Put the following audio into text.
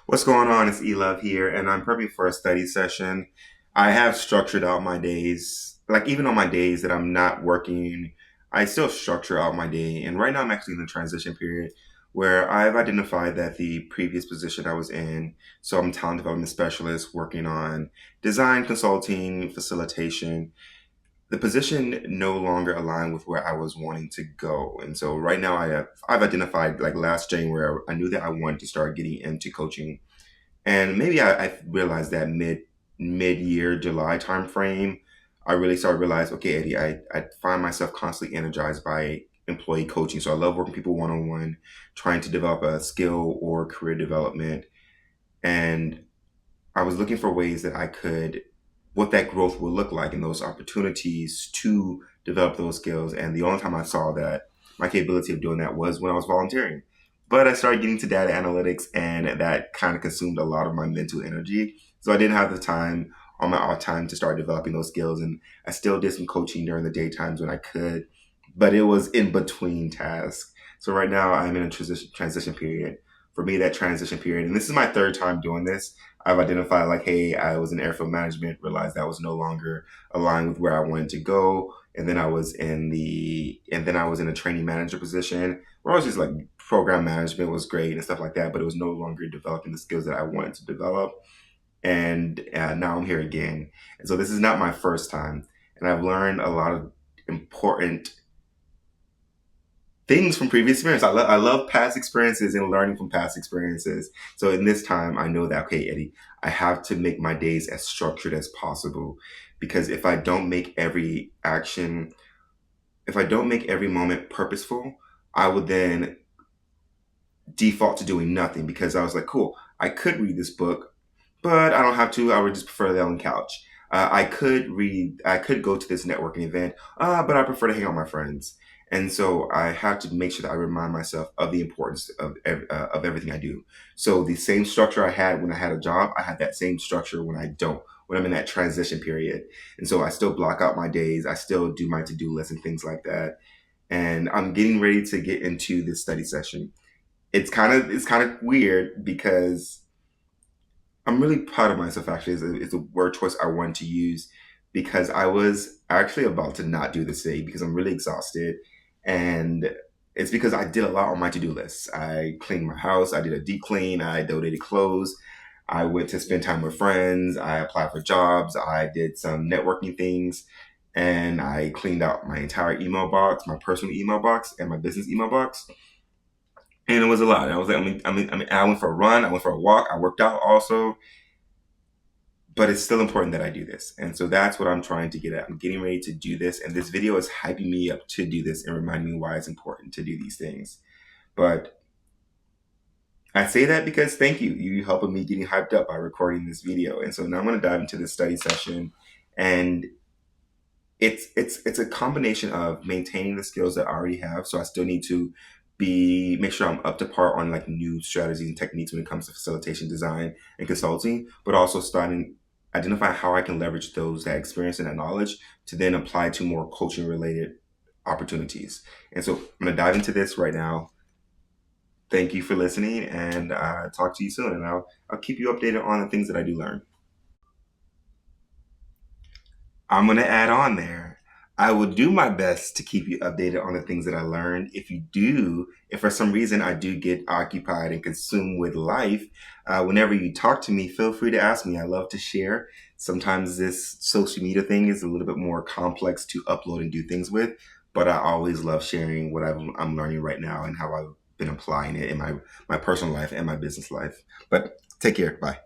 What's going on? It's Elove here, and I'm prepping for a study session. I have structured out my days. Like, even on my days that I'm not working, I still structure out my day. And right now, I'm actually in the transition period where I've identified that the previous position I was in, so I'm a talent development specialist working on design, consulting, facilitation, the position no longer aligned with where I was wanting to go. And so right now I've identified, like, last January, I knew that I wanted to start getting into coaching, and maybe I realized that mid year July time frame, I really started to realize, okay, Eddie, I find myself constantly energized by employee coaching. So I love working with people one on one, trying to develop a skill or career development. And I was looking for ways that I could, what that growth would look like and those opportunities to develop those skills. And the only time I saw that my capability of doing that was when I was volunteering. But I started getting to data analytics, and that kind of consumed a lot of my mental energy. So I didn't have the time on my off time to start developing those skills. And I still did some coaching during the daytimes when I could, but it was in between tasks. So right now I'm in a transition period. For me, that transition period, and this is my third time doing this, I've identified, like, hey, I was in airfield management, realized that was no longer aligned with where I wanted to go. And then I was in a training manager position where I was just like, program management was great and stuff like that, but it was no longer developing the skills that I wanted to develop. And now I'm here again. And so this is not my first time. And I've learned a lot of important things from previous experience. I love past experiences and learning from past experiences. So in this time, I know that, okay, Eddie, I have to make my days as structured as possible, because if I don't make every action, if I don't make every moment purposeful, I would then default to doing nothing, because I was like, cool, I could read this book, but I don't have to. I would just prefer to lay on the couch. I could go to this networking event, but I prefer to hang out with my friends. And so I have to make sure that I remind myself of the importance of everything I do. So the same structure I had when I had a job, I had that same structure when I don't, when I'm in that transition period. And so I still block out my days. I still do my to-do list and things like that. And I'm getting ready to get into this study session. It's kind of weird because I'm really proud of myself. Actually, it's a word choice I wanted to use, because I was actually about to not do this today because I'm really exhausted, and it's because I did a lot on my to-do list. I cleaned my house, I did a deep clean, I donated clothes, I went to spend time with friends, I applied for jobs, I did some networking things, and I cleaned out my entire email box, my personal email box, and my business email box. And it was a lot. I was like, I went for a run, I went for a walk, I worked out also, but it's still important that I do this. And so that's what I'm trying to get at. I'm getting ready to do this, and this video is hyping me up to do this and reminding me why it's important to do these things. But I say that because, thank you. You helping me getting hyped up by recording this video. And so now I'm going to dive into this study session, and it's a combination of maintaining the skills that I already have. So I still need to be make sure I'm up to par on, like, new strategies and techniques when it comes to facilitation, design, and consulting, but also starting identify how I can leverage that experience and that knowledge to then apply to more coaching related opportunities. And so I'm going to dive into this right now. Thank you for listening, and talk to you soon. And I'll keep you updated on the things that I do learn. I'm going to add on there. I will do my best to keep you updated on the things that I learned. If for some reason I do get occupied and consumed with life, whenever you talk to me, feel free to ask me. I love to share. Sometimes this social media thing is a little bit more complex to upload and do things with, but I always love sharing what I'm learning right now and how I've been applying it in my personal life and my business life. But take care. Bye.